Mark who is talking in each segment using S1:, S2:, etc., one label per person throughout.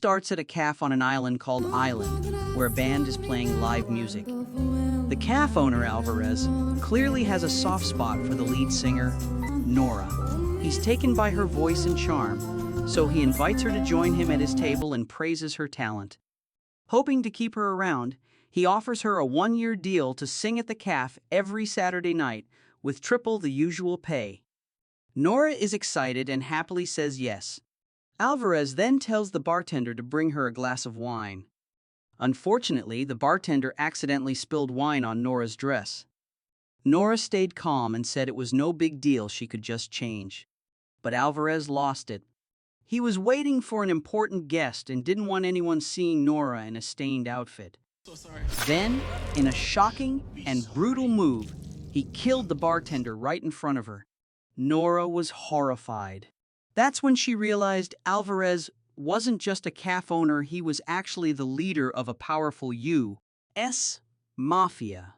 S1: starts at a cafe on an island called Island, where a band is playing live music. The cafe owner, Alvarez, clearly has a soft spot for the lead singer, Nora. He's taken by her voice and charm, so he invites her to join him at his table and praises her talent. Hoping to keep her around, he offers her a one-year deal to sing at the cafe every Saturday night, with triple the usual pay. Nora is excited and happily says yes. Alvarez then tells the bartender to bring her a glass of wine. Unfortunately, the bartender accidentally spilled wine on Nora's dress. Nora stayed calm and said it was no big deal, she could just change. But Alvarez lost it. He was waiting for an important guest and didn't want anyone seeing Nora in a stained outfit. Then, in a shocking and brutal move, he killed the bartender right in front of her. Nora was horrified. That's when she realized Alvarez wasn't just a cafe owner, he was actually the leader of a powerful U.S. Mafia.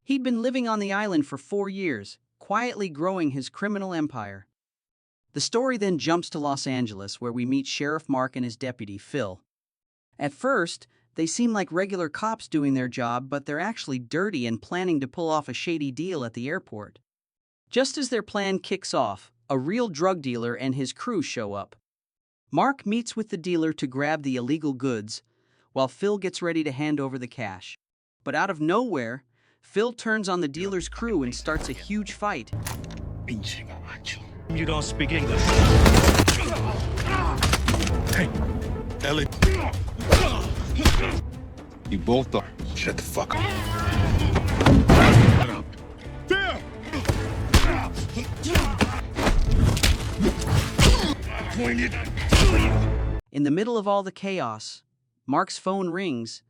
S1: He'd been living on the island for 4 years, quietly growing his criminal empire. The story then jumps to Los Angeles, where we meet Sheriff Mark and his deputy, Phil. At first, they seem like regular cops doing their job, but they're actually dirty and planning to pull off a shady deal at the airport. Just as their plan kicks off, a real drug dealer and his crew show up. Mark meets with the dealer to grab the illegal goods, while Phil gets ready to hand over the cash. But out of nowhere, Phil turns on the dealer's crew and starts a huge fight.
S2: You don't speak English. Hey, Ellie.
S3: You both are. Shut the fuck up.
S2: There!
S1: In the middle of all the chaos, Mark's phone rings.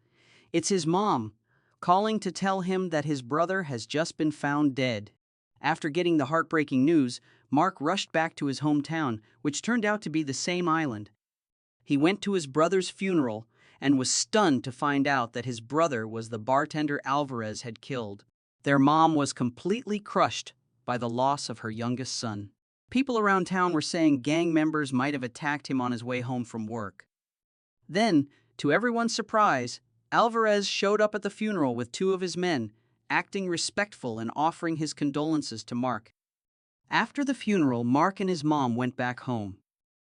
S1: It's his mom, calling to tell him that his brother has just been found dead. After getting the heartbreaking news, Mark rushed back to his hometown, which turned out to be the same island. He went to his brother's funeral and was stunned to find out that his brother was the bartender Alvarez had killed. Their mom was completely crushed by the loss of her youngest son. People around town were saying gang members might have attacked him on his way home from work. Then, to everyone's surprise, Alvarez showed up at the funeral with 2 of his men, acting respectful and offering his condolences to Mark. After the funeral, Mark and his mom went back home.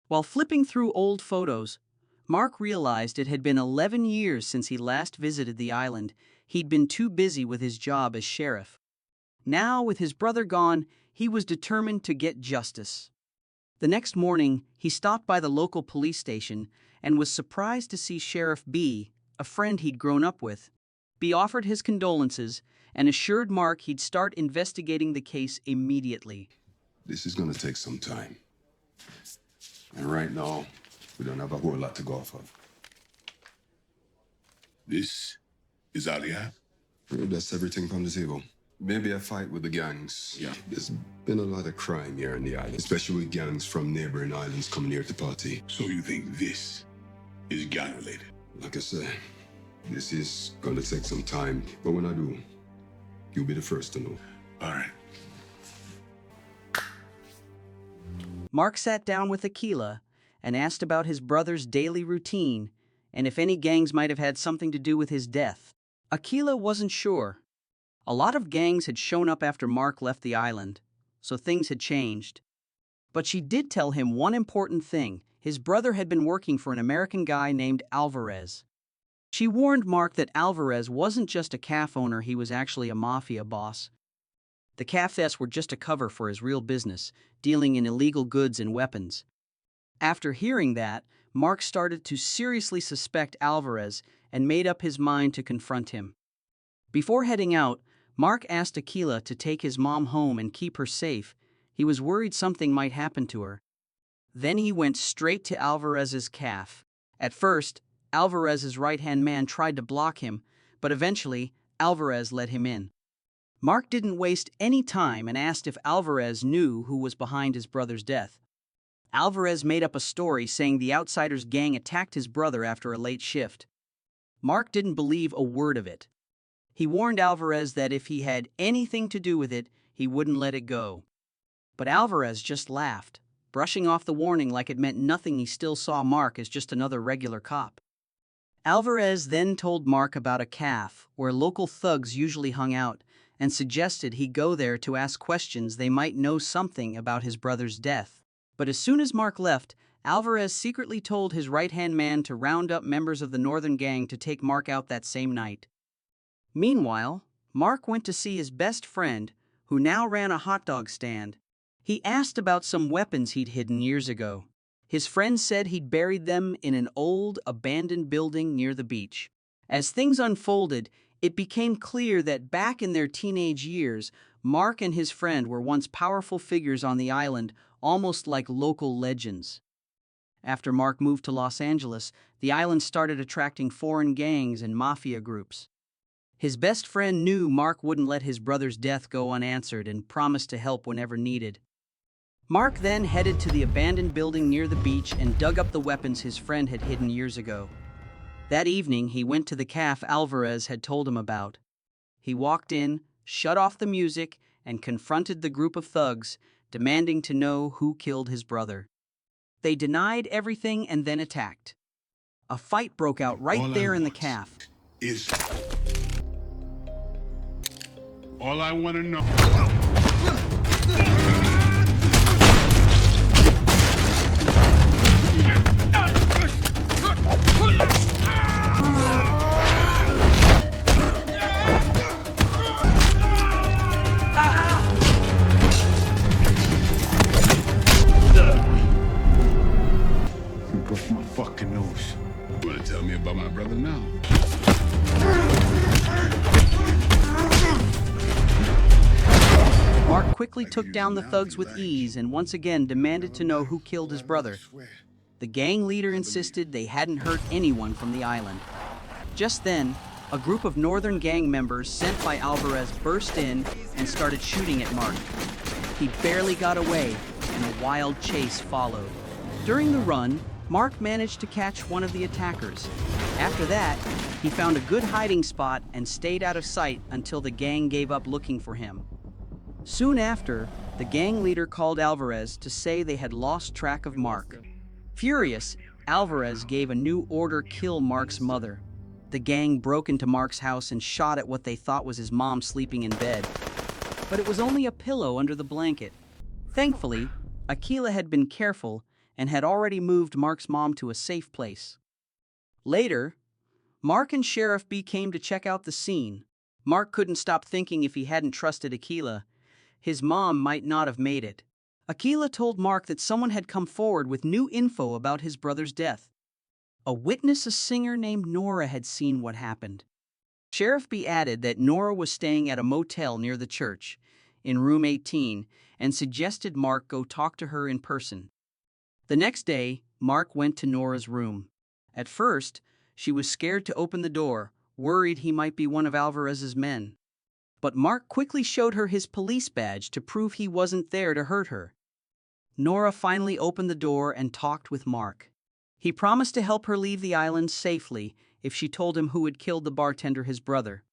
S1: While flipping through old photos, Mark realized it had been 11 years since he last visited the island. He'd been too busy with his job as sheriff. Now, with his brother gone, he was determined to get justice. The next morning, he stopped by the local police station and was surprised to see Sheriff B, a friend he'd grown up with. B offered his condolences and assured Mark he'd start investigating the case immediately.
S3: This is gonna take some time. And right now, we don't have a whole lot to go off of.
S4: This is all you have?
S3: That's everything from the table. Maybe a fight with the gangs.
S4: Yeah.
S3: There's been a lot of crime here in the island, especially with gangs from neighboring islands coming here to party.
S4: So you think this is gang related?
S3: Like I said, this is gonna take some time, but when I do, you'll be the first to know.
S4: All right.
S1: Mark sat down with Aquila and asked about his brother's daily routine and if any gangs might have had something to do with his death. Aquila wasn't sure. A lot of gangs had shown up after Mark left the island, so things had changed. But she did tell him one important thing. His brother had been working for an American guy named Alvarez. She warned Mark that Alvarez wasn't just a cafe owner, he was actually a mafia boss. The cafes were just a cover for his real business, dealing in illegal goods and weapons. After hearing that, Mark started to seriously suspect Alvarez and made up his mind to confront him. Before heading out, Mark asked Aquila to take his mom home and keep her safe. He was worried something might happen to her. Then he went straight to Alvarez's cafe. At first, Alvarez's right-hand man tried to block him, but eventually, Alvarez let him in. Mark didn't waste any time and asked if Alvarez knew who was behind his brother's death. Alvarez made up a story saying the Outsiders gang attacked his brother after a late shift. Mark didn't believe a word of it. He warned Alvarez that if he had anything to do with it, he wouldn't let it go. But Alvarez just laughed. brushing off the warning like it meant nothing. He still saw Mark as just another regular cop. Alvarez then told Mark about a cafe where local thugs usually hung out and suggested he go there to ask questions. They might know something about his brother's death. But as soon as Mark left, Alvarez secretly told his right-hand man to round up members of the Northern Gang to take Mark out that same night. Meanwhile, Mark went to see his best friend, who now ran a hot dog stand. He asked about some weapons he'd hidden years ago. His friend said he'd buried them in an old, abandoned building near the beach. As things unfolded, it became clear that back in their teenage years, Mark and his friend were once powerful figures on the island, almost like local legends. After Mark moved to Los Angeles, the island started attracting foreign gangs and mafia groups. His best friend knew Mark wouldn't let his brother's death go unanswered and promised to help whenever needed. Mark then headed to the abandoned building near the beach and dug up the weapons his friend had hidden years ago. That evening, he went to the cafe Alvarez had told him about. He walked in, shut off the music, and confronted the group of thugs, demanding to know who killed his brother. They denied everything and then attacked. A fight broke out right there in the cafe.
S4: All I want to know.
S2: You broke my fucking nose.
S4: You want to tell me about my brother now?
S1: Mark quickly took down the thugs with ease and once again demanded to know who killed his brother. The gang leader insisted they hadn't hurt anyone from the island. Just then, a group of Northern Gang members sent by Alvarez burst in and started shooting at Mark. He barely got away, and a wild chase followed. During the run, Mark managed to catch one of the attackers. After that, he found a good hiding spot and stayed out of sight until the gang gave up looking for him. Soon after, the gang leader called Alvarez to say they had lost track of Mark. Furious, Alvarez gave a new order: kill Mark's mother. The gang broke into Mark's house and shot at what they thought was his mom sleeping in bed. But it was only a pillow under the blanket. Thankfully, Aquila had been careful and had already moved Mark's mom to a safe place. Later, Mark and Sheriff B came to check out the scene. Mark couldn't stop thinking if he hadn't trusted Aquila, his mom might not have made it. Aquila told Mark that someone had come forward with new info about his brother's death. A witness, a singer named Nora, had seen what happened. Sheriff B added that Nora was staying at a motel near the church, in room 18, and suggested Mark go talk to her in person. The next day, Mark went to Nora's room. At first, she was scared to open the door, worried he might be one of Alvarez's men. But Mark quickly showed her his police badge to prove he wasn't there to hurt her. Nora finally opened the door and talked with Mark. He promised to help her leave the island safely if she told him who had killed the bartender, his brother.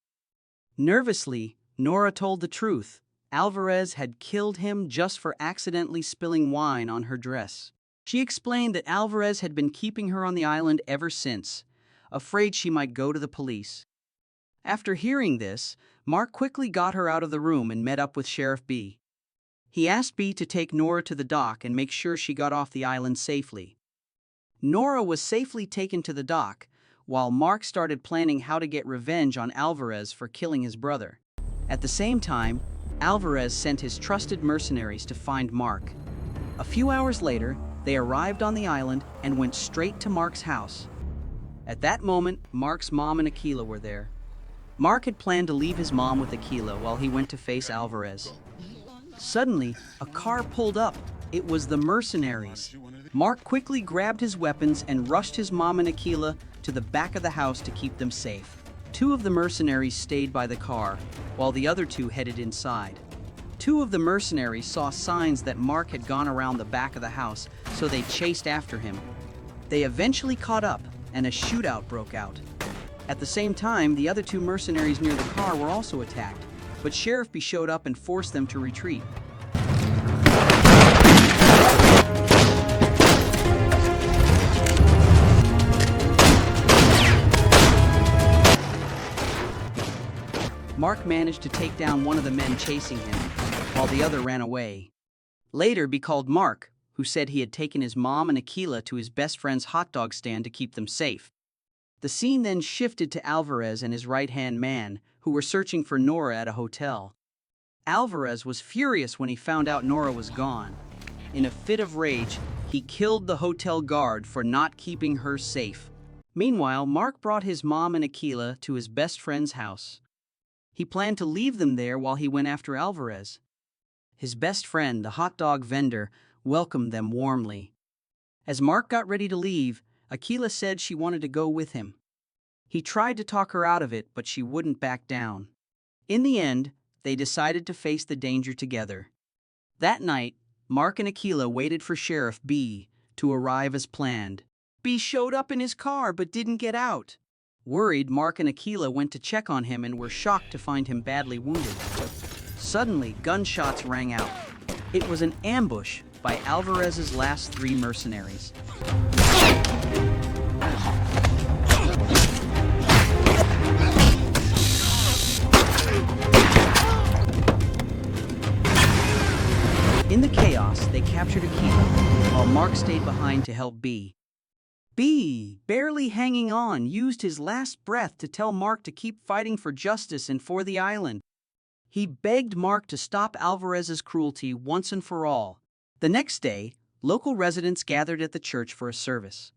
S1: Nervously, Nora told the truth. Alvarez had killed him just for accidentally spilling wine on her dress. She explained that Alvarez had been keeping her on the island ever since, afraid she might go to the police. After hearing this, Mark quickly got her out of the room and met up with Sheriff B. He asked B to take Nora to the dock and make sure she got off the island safely. Nora was safely taken to the dock, while Mark started planning how to get revenge on Alvarez for killing his brother. At the same time, Alvarez sent his trusted mercenaries to find Mark. A few hours later, they arrived on the island and went straight to Mark's house. At that moment, Mark's mom and Aquila were there. Mark had planned to leave his mom with Aquila while he went to face Alvarez. Suddenly, a car pulled up. It was the Mercenaries. Mark quickly grabbed his weapons and rushed his mom and Aquila to the back of the house to keep them safe. Two of the mercenaries stayed by the car, while the other two headed inside. Two of the mercenaries saw signs that Mark had gone around the back of the house, so they chased after him. They eventually caught up, and a shootout broke out. At the same time, the other two mercenaries near the car were also attacked, but Sheriff B showed up and forced them to retreat. Mark managed to take down one of the men chasing him, while the other ran away. Later, B called Mark, who said he had taken his mom and Aquila to his best friend's hot dog stand to keep them safe. The scene then shifted to Alvarez and his right-hand man, who were searching for Nora at a hotel. Alvarez was furious when he found out Nora was gone. In a fit of rage, he killed the hotel guard for not keeping her safe. Meanwhile, Mark brought his mom and Aquila to his best friend's house. He planned to leave them there while he went after Alvarez. His best friend, the hot dog vendor, welcomed them warmly. As Mark got ready to leave, Aquila said she wanted to go with him. He tried to talk her out of it, but she wouldn't back down. In the end, they decided to face the danger together. That night, Mark and Aquila waited for Sheriff B to arrive as planned. B showed up in his car but didn't get out. Worried, Mark and Aquila went to check on him and were shocked to find him badly wounded. Suddenly, gunshots rang out. It was an ambush by Alvarez's last 3 mercenaries. In the chaos, they captured Aquila, while Mark stayed behind to help B. B, barely hanging on, used his last breath to tell Mark to keep fighting for justice and for the island. He begged Mark to stop Alvarez's cruelty once and for all. The next day, local residents gathered at the church for a service.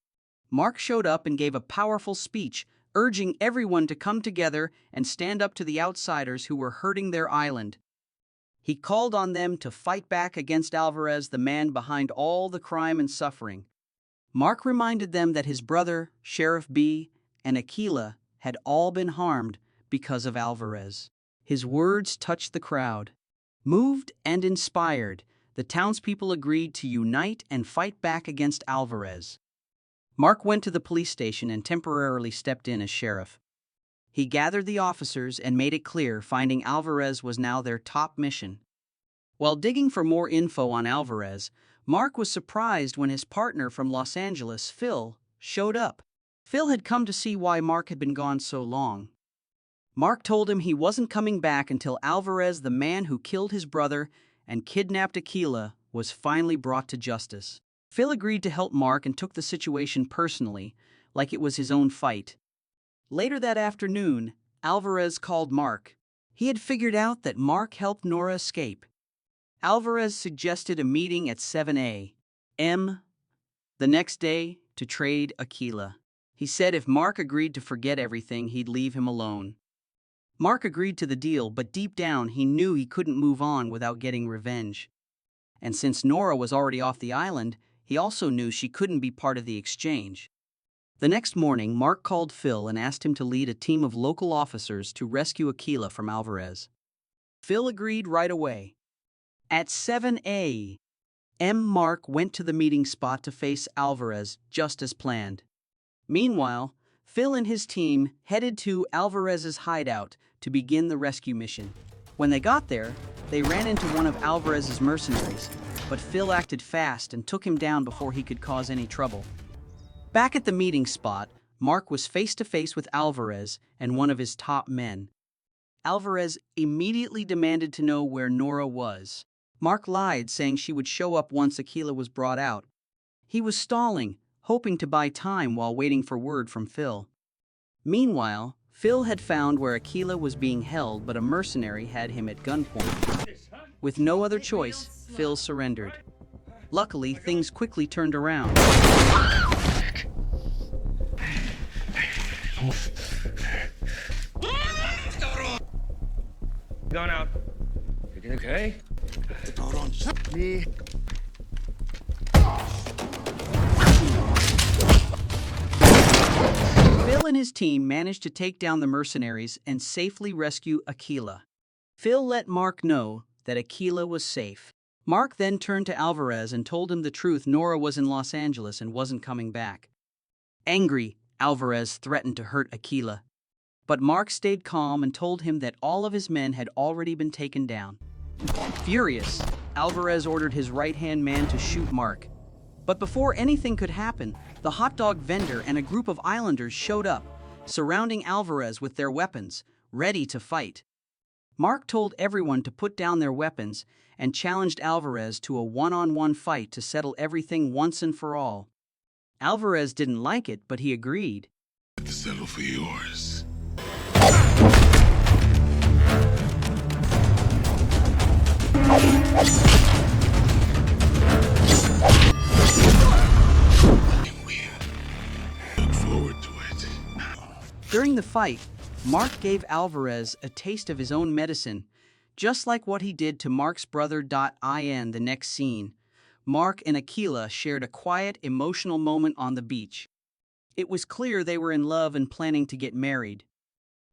S1: Mark showed up and gave a powerful speech, urging everyone to come together and stand up to the outsiders who were hurting their island. He called on them to fight back against Alvarez, the man behind all the crime and suffering. Mark reminded them that his brother, Sheriff B, and Aquila had all been harmed because of Alvarez. His words touched the crowd. Moved and inspired, the townspeople agreed to unite and fight back against Alvarez. Mark went to the police station and temporarily stepped in as sheriff. He gathered the officers and made it clear finding Alvarez was now their top mission. While digging for more info on Alvarez, Mark was surprised when his partner from Los Angeles, Phil, showed up. Phil had come to see why Mark had been gone so long. Mark told him he wasn't coming back until Alvarez, the man who killed his brother and kidnapped Aquila, was finally brought to justice. Phil agreed to help Mark and took the situation personally, like it was his own fight. Later that afternoon, Alvarez called Mark. He had figured out that Mark helped Nora escape. Alvarez suggested a meeting at 7 a.m. the next day to trade Aquila. He said if Mark agreed to forget everything, he'd leave him alone. Mark agreed to the deal, but deep down he knew he couldn't move on without getting revenge. And since Nora was already off the island, he also knew she couldn't be part of the exchange. The next morning, Mark called Phil and asked him to lead a team of local officers to rescue Aquila from Alvarez. Phil agreed right away. At 7 a.m., Mark went to the meeting spot to face Alvarez, just as planned. Meanwhile, Phil and his team headed to Alvarez's hideout to begin the rescue mission. When they got there, they ran into one of Alvarez's mercenaries, but Phil acted fast and took him down before he could cause any trouble. Back at the meeting spot, Mark was face-to-face with Alvarez and one of his top men. Alvarez immediately demanded to know where Nora was. Mark lied, saying she would show up once Aquila was brought out. He was stalling, hoping to buy time while waiting for word from Phil. Meanwhile, Phil had found where Aquila was being held, but a mercenary had him at gunpoint. With no other choice, Phil surrendered. Luckily, things quickly turned around.
S5: Going out. You okay? Me.
S1: Phil and his team managed to take down the mercenaries and safely rescue Aquila. Phil let Mark know that Aquila was safe. Mark then turned to Alvarez and told him the truth: Nora was in Los Angeles and wasn't coming back. Angry, Alvarez threatened to hurt Aquila. But Mark stayed calm and told him that all of his men had already been taken down. Furious, Alvarez ordered his right-hand man to shoot Mark. But before anything could happen, the hot dog vendor and a group of islanders showed up, surrounding Alvarez with their weapons, ready to fight. Mark told everyone to put down their weapons and challenged Alvarez to a one-on-one fight to settle everything once and for all. Alvarez didn't like it, but he agreed.
S4: To settle for yours. Look forward to it.
S1: During the fight, Mark gave Alvarez a taste of his own medicine, just like what he did to Mark's brother. In the next scene, Mark and Aquila shared a quiet, emotional moment on the beach. It was clear they were in love and planning to get married.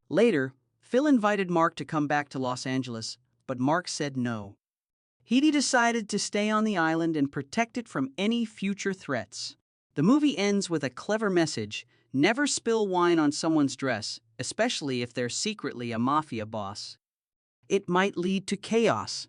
S1: Later, Phil invited Mark to come back to Los Angeles, but Mark said no. He decided to stay on the island and protect it from any future threats. The movie ends with a clever message: never spill wine on someone's dress, especially if they're secretly a mafia boss. It might lead to chaos.